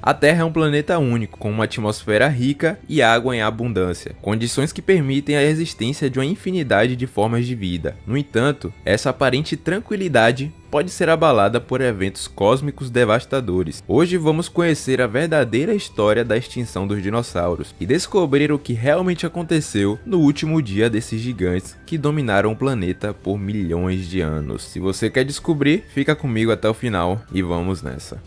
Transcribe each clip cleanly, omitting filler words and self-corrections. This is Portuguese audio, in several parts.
A Terra é um planeta único, com uma atmosfera rica e água em abundância, condições que permitem a existência de uma infinidade de formas de vida. No entanto, essa aparente tranquilidade pode ser abalada por eventos cósmicos devastadores. Hoje vamos conhecer a verdadeira história da extinção dos dinossauros e descobrir o que realmente aconteceu no último dia desses gigantes que dominaram o planeta por milhões de anos. Se você quer descobrir, fica comigo até o final e vamos nessa.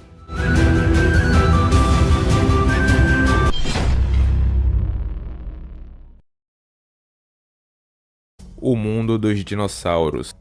O mundo dos dinossauros.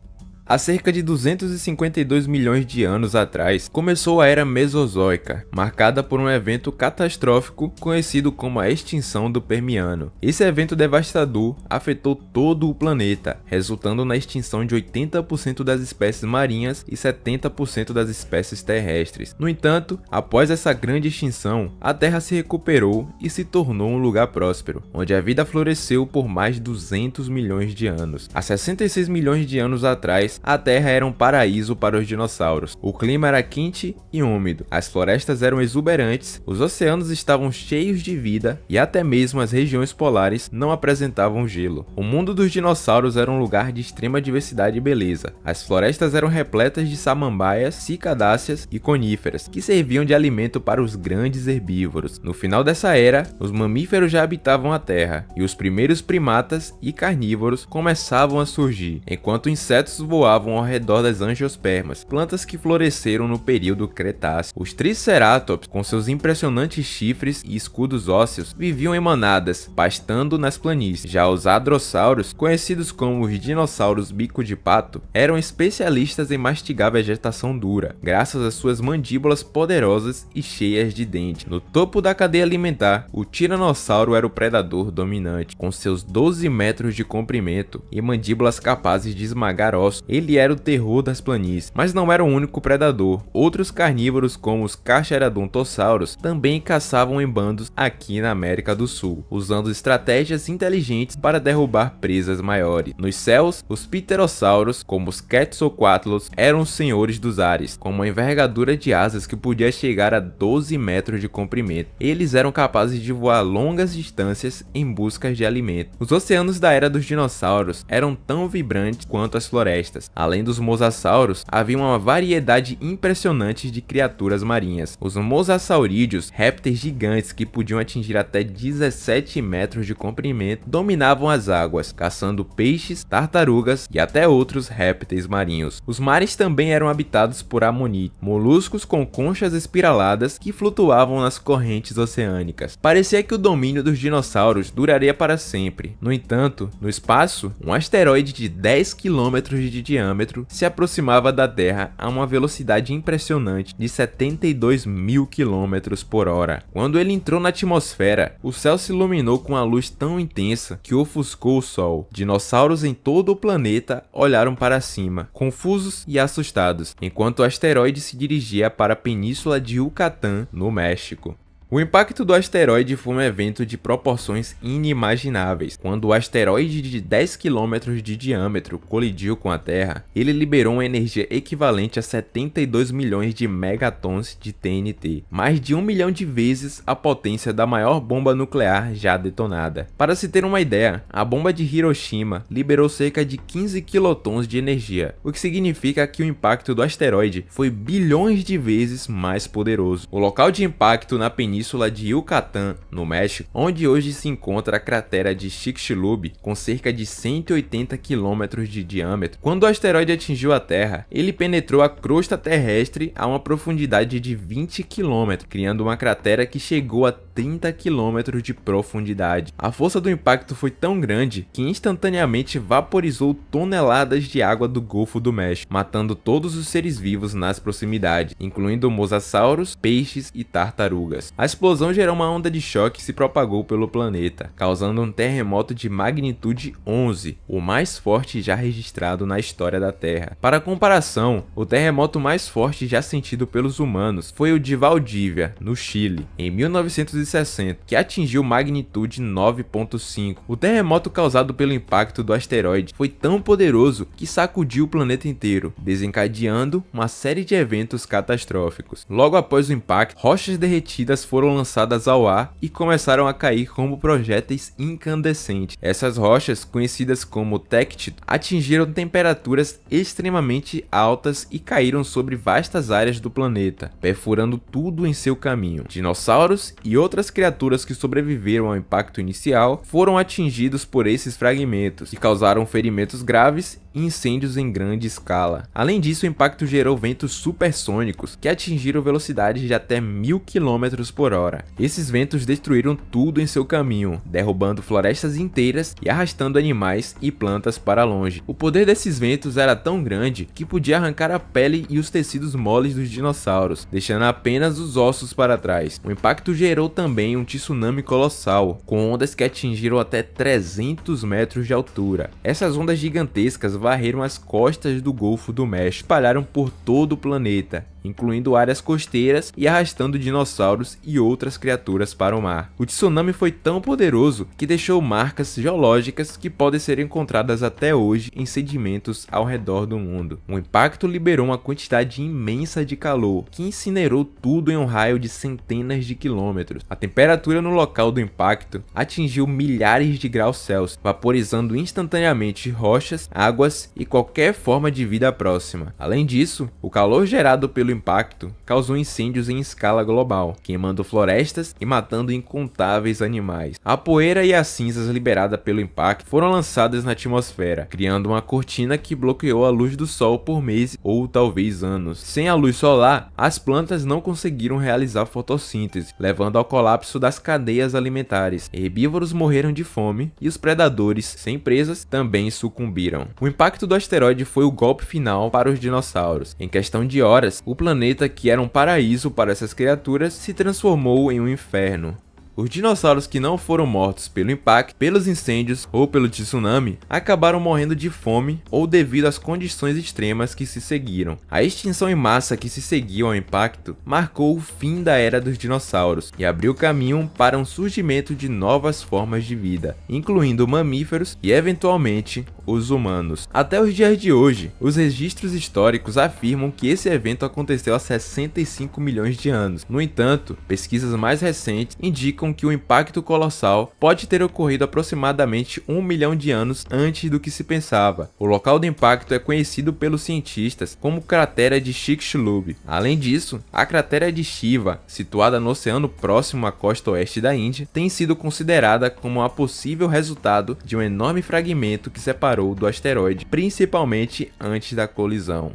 Há cerca de 252 milhões de anos atrás, começou a Era Mesozoica, marcada por um evento catastrófico conhecido como a extinção do Permiano. Esse evento devastador afetou todo o planeta, resultando na extinção de 80% das espécies marinhas e 70% das espécies terrestres. No entanto, após essa grande extinção, a Terra se recuperou e se tornou um lugar próspero, onde a vida floresceu por mais de 200 milhões de anos. Há 66 milhões de anos atrás, a Terra era um paraíso para os dinossauros. O clima era quente e úmido, as florestas eram exuberantes, os oceanos estavam cheios de vida e até mesmo as regiões polares não apresentavam gelo. O mundo dos dinossauros era um lugar de extrema diversidade e beleza. As florestas eram repletas de samambaias, cicadáceas e coníferas, que serviam de alimento para os grandes herbívoros. No final dessa era, os mamíferos já habitavam a Terra e os primeiros primatas e carnívoros começavam a surgir, enquanto insetos voavam ao redor das angiospermas, plantas que floresceram no período Cretáceo. Os Triceratops, com seus impressionantes chifres e escudos ósseos, viviam em manadas, pastando nas planícies. Já os hadrossauros, conhecidos como os dinossauros bico de pato, eram especialistas em mastigar vegetação dura, graças às suas mandíbulas poderosas e cheias de dentes. No topo da cadeia alimentar, o tiranossauro era o predador dominante, com seus 12 metros de comprimento e mandíbulas capazes de esmagar ossos. Ele era o terror das planícies, mas não era o único predador. Outros carnívoros, como os Carcharodontossauros, também caçavam em bandos aqui na América do Sul, usando estratégias inteligentes para derrubar presas maiores. Nos céus, os pterossauros, como os Quetzalcoatlus, eram os senhores dos ares, com uma envergadura de asas que podia chegar a 12 metros de comprimento. Eles eram capazes de voar longas distâncias em busca de alimento. Os oceanos da era dos dinossauros eram tão vibrantes quanto as florestas. Além dos mosassauros, havia uma variedade impressionante de criaturas marinhas. Os mosassaurídeos, répteis gigantes que podiam atingir até 17 metros de comprimento, dominavam as águas, caçando peixes, tartarugas e até outros répteis marinhos. Os mares também eram habitados por amonídeos, moluscos com conchas espiraladas que flutuavam nas correntes oceânicas. Parecia que o domínio dos dinossauros duraria para sempre. No entanto, no espaço, um asteroide de 10 km de diâmetro se aproximava da Terra a uma velocidade impressionante de 72 mil km por hora. Quando ele entrou na atmosfera, o céu se iluminou com uma luz tão intensa que ofuscou o Sol. Dinossauros em todo o planeta olharam para cima, confusos e assustados, enquanto o asteroide se dirigia para a península de Yucatán, no México. O impacto do asteroide foi um evento de proporções inimagináveis. Quando o asteroide de 10 km de diâmetro colidiu com a Terra, ele liberou uma energia equivalente a 72 milhões de megatons de TNT, mais de 1 milhão de vezes a potência da maior bomba nuclear já detonada. Para se ter uma ideia, a bomba de Hiroshima liberou cerca de 15 quilotons de energia, o que significa que o impacto do asteroide foi bilhões de vezes mais poderoso. O local de impacto na península de Yucatán, no México, onde hoje se encontra a cratera de Chicxulub, com cerca de 180 km de diâmetro. Quando o asteroide atingiu a Terra, ele penetrou a crosta terrestre a uma profundidade de 20 km, criando uma cratera que chegou a 30 km de profundidade. A força do impacto foi tão grande que instantaneamente vaporizou toneladas de água do Golfo do México, matando todos os seres vivos nas proximidades, incluindo mosassauros, peixes e tartarugas. As explosão gerou uma onda de choque que se propagou pelo planeta, causando um terremoto de magnitude 11, o mais forte já registrado na história da Terra. Para comparação, o terremoto mais forte já sentido pelos humanos foi o de Valdívia, no Chile, em 1960, que atingiu magnitude 9.5. O terremoto causado pelo impacto do asteroide foi tão poderoso que sacudiu o planeta inteiro, desencadeando uma série de eventos catastróficos. Logo após o impacto, rochas derretidas foram lançadas ao ar e começaram a cair como projéteis incandescentes. Essas rochas, conhecidas como tectito, atingiram temperaturas extremamente altas e caíram sobre vastas áreas do planeta, perfurando tudo em seu caminho. Dinossauros e outras criaturas que sobreviveram ao impacto inicial foram atingidos por esses fragmentos, que causaram ferimentos graves e incêndios em grande escala. Além disso, o impacto gerou ventos supersônicos que atingiram velocidades de até 1000 km por hora. Esses ventos destruíram tudo em seu caminho, derrubando florestas inteiras e arrastando animais e plantas para longe. O poder desses ventos era tão grande que podia arrancar a pele e os tecidos moles dos dinossauros, deixando apenas os ossos para trás. O impacto gerou também um tsunami colossal, com ondas que atingiram até 300 metros de altura. Essas ondas gigantescas varreram as costas do Golfo do México, espalharam por todo o planeta, incluindo áreas costeiras e arrastando dinossauros e outras criaturas para o mar. O tsunami foi tão poderoso que deixou marcas geológicas que podem ser encontradas até hoje em sedimentos ao redor do mundo. O impacto liberou uma quantidade imensa de calor, que incinerou tudo em um raio de centenas de quilômetros. A temperatura no local do impacto atingiu milhares de graus Celsius, vaporizando instantaneamente rochas, águas e qualquer forma de vida próxima. Além disso, o calor gerado pelo impacto causou incêndios em escala global, queimando florestas e matando incontáveis animais. A poeira e as cinzas liberadas pelo impacto foram lançadas na atmosfera, criando uma cortina que bloqueou a luz do sol por meses ou talvez anos. Sem a luz solar, as plantas não conseguiram realizar fotossíntese, levando ao colapso das cadeias alimentares. Herbívoros morreram de fome e os predadores, sem presas, também sucumbiram. O impacto do asteroide foi o golpe final para os dinossauros. Em questão de horas, o planeta, que era um paraíso para essas criaturas, se transformou em um inferno. Os dinossauros que não foram mortos pelo impacto, pelos incêndios ou pelo tsunami acabaram morrendo de fome ou devido às condições extremas que se seguiram. A extinção em massa que se seguiu ao impacto marcou o fim da era dos dinossauros e abriu caminho para um surgimento de novas formas de vida, incluindo mamíferos e eventualmente os humanos. Até os dias de hoje, os registros históricos afirmam que esse evento aconteceu há 65 milhões de anos. No entanto, pesquisas mais recentes indicam que o impacto colossal pode ter ocorrido aproximadamente 1 milhão de anos antes do que se pensava. O local do impacto é conhecido pelos cientistas como cratera de Chicxulub. Além disso, a cratera de Shiva, situada no oceano próximo à costa oeste da Índia, tem sido considerada como a possível resultado de um enorme fragmento que separou do asteroide, principalmente antes da colisão.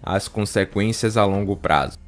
As consequências a longo prazo.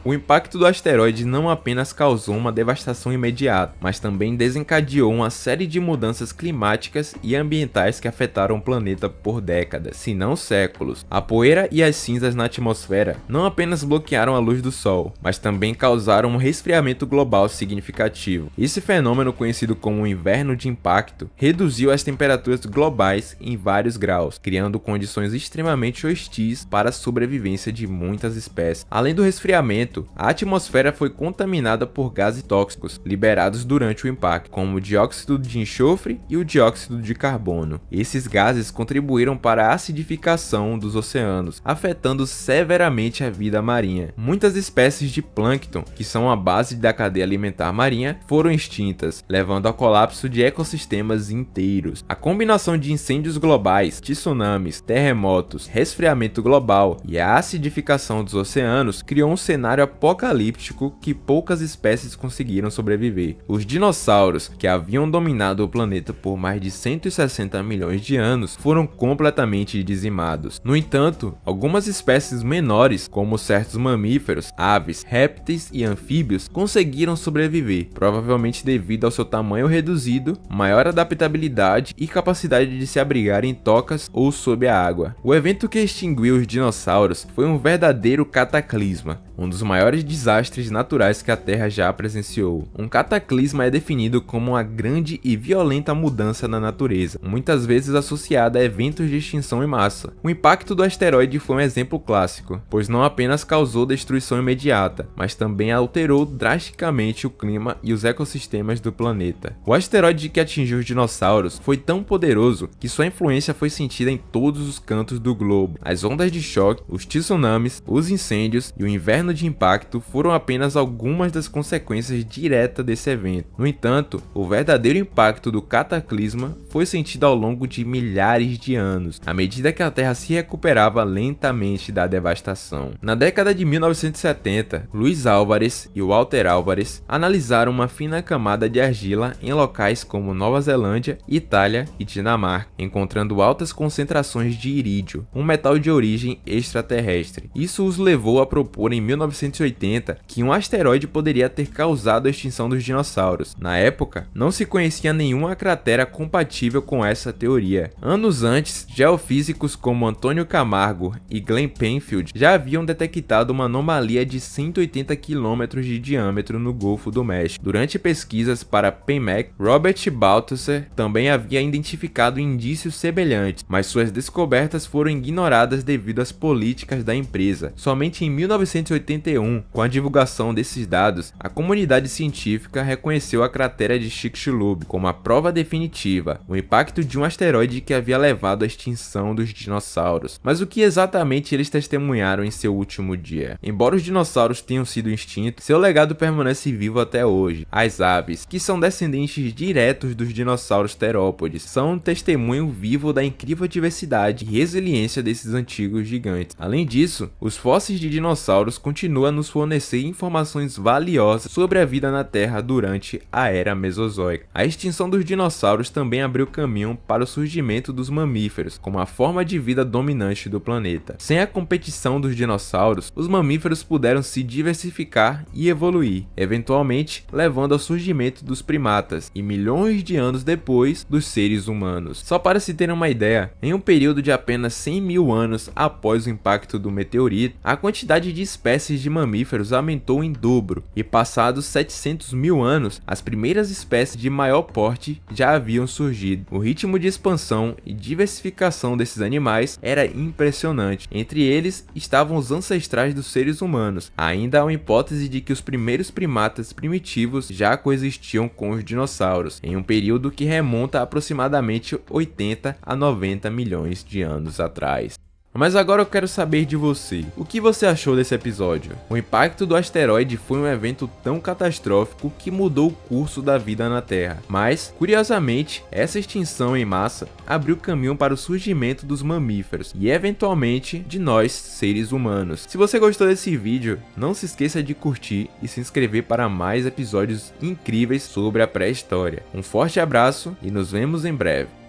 O impacto do asteroide não apenas causou uma devastação imediata, mas também desencadeou uma série de mudanças climáticas e ambientais que afetaram o planeta por décadas, se não séculos. A poeira e as cinzas na atmosfera não apenas bloquearam a luz do Sol, mas também causaram um resfriamento global significativo. Esse fenômeno, conhecido como o inverno de impacto, reduziu as temperaturas globais em vários graus, criando condições extremamente hostis para a sobrevivência de muitas espécies. Além do resfriamento, a atmosfera foi contaminada por gases tóxicos liberados durante o impacto, como o dióxido de enxofre e o dióxido de carbono. Esses gases contribuíram para a acidificação dos oceanos, afetando severamente a vida marinha. Muitas espécies de plâncton, que são a base da cadeia alimentar marinha, foram extintas, levando ao colapso de ecossistemas inteiros. A combinação de incêndios globais, tsunamis, terremotos, resfriamento global e a acidificação dos oceanos criou um cenário apocalíptico que poucas espécies conseguiram sobreviver. Os dinossauros, que haviam dominado o planeta por mais de 160 milhões de anos, foram completamente dizimados. No entanto, algumas espécies menores, como certos mamíferos, aves, répteis e anfíbios, conseguiram sobreviver, provavelmente devido ao seu tamanho reduzido, maior adaptabilidade e capacidade de se abrigar em tocas ou sob a água. O evento que extinguiu os dinossauros foi um verdadeiro cataclisma, um dos maiores desastres naturais que a Terra já presenciou. Um cataclisma é definido como uma grande e violenta mudança na natureza, muitas vezes associada a eventos de extinção em massa. O impacto do asteroide foi um exemplo clássico, pois não apenas causou destruição imediata, mas também alterou drasticamente o clima e os ecossistemas do planeta. O asteroide que atingiu os dinossauros foi tão poderoso que sua influência foi sentida em todos os cantos do globo. As ondas de choque, os tsunamis, os incêndios e o inverno de impacto foram apenas algumas das consequências diretas desse evento. No entanto, o verdadeiro impacto do cataclisma foi sentido ao longo de milhares de anos, à medida que a Terra se recuperava lentamente da devastação. Na década de 1970, Luiz Álvares e Walter Álvares analisaram uma fina camada de argila em locais como Nova Zelândia, Itália e Dinamarca, encontrando altas concentrações de irídio, um metal de origem extraterrestre. Isso os levou a propor em 1980 que um asteroide poderia ter causado a extinção dos dinossauros. Na época, não se conhecia nenhuma cratera compatível com essa teoria. Anos antes, geofísicos como Antônio Camargo e Glenn Penfield já haviam detectado uma anomalia de 180 km de diâmetro no Golfo do México. Durante pesquisas para PEMEC, Robert Balthusser também havia identificado indícios semelhantes, mas suas descobertas foram ignoradas devido às políticas da empresa. Somente em 1981, com a divulgação desses dados, a comunidade científica reconheceu a cratera de Chicxulub como a prova definitiva, o impacto de um asteroide que havia levado à extinção dos dinossauros. Mas o que exatamente eles testemunharam em seu último dia? Embora os dinossauros tenham sido extintos, seu legado permanece vivo até hoje. As aves, que são descendentes diretos dos dinossauros terópodes, são um testemunho vivo da incrível diversidade e resiliência desses antigos gigantes. Além disso, os fósseis de dinossauros continuam a nos fornecer informações valiosas sobre a vida na Terra durante a Era Mesozoica. A extinção dos dinossauros também abriu caminho para o surgimento dos mamíferos, como a forma de vida dominante do planeta. Sem a competição dos dinossauros, os mamíferos puderam se diversificar e evoluir, eventualmente levando ao surgimento dos primatas e milhões de anos depois dos seres humanos. Só para se ter uma ideia, em um período de apenas 100 mil anos após o impacto do meteorito, a quantidade de espécies de mamíferos aumentou em dobro, e passados 700 mil anos, as primeiras espécies de maior porte já haviam surgido. O ritmo de expansão e diversificação desses animais era impressionante. Entre eles estavam os ancestrais dos seres humanos. Ainda há uma hipótese de que os primeiros primatas primitivos já coexistiam com os dinossauros, em um período que remonta a aproximadamente 80 a 90 milhões de anos atrás. Mas agora eu quero saber de você. O que você achou desse episódio? O impacto do asteroide foi um evento tão catastrófico que mudou o curso da vida na Terra. Mas, curiosamente, essa extinção em massa abriu caminho para o surgimento dos mamíferos e, eventualmente, de nós, seres humanos. Se você gostou desse vídeo, não se esqueça de curtir e se inscrever para mais episódios incríveis sobre a pré-história. Um forte abraço e nos vemos em breve.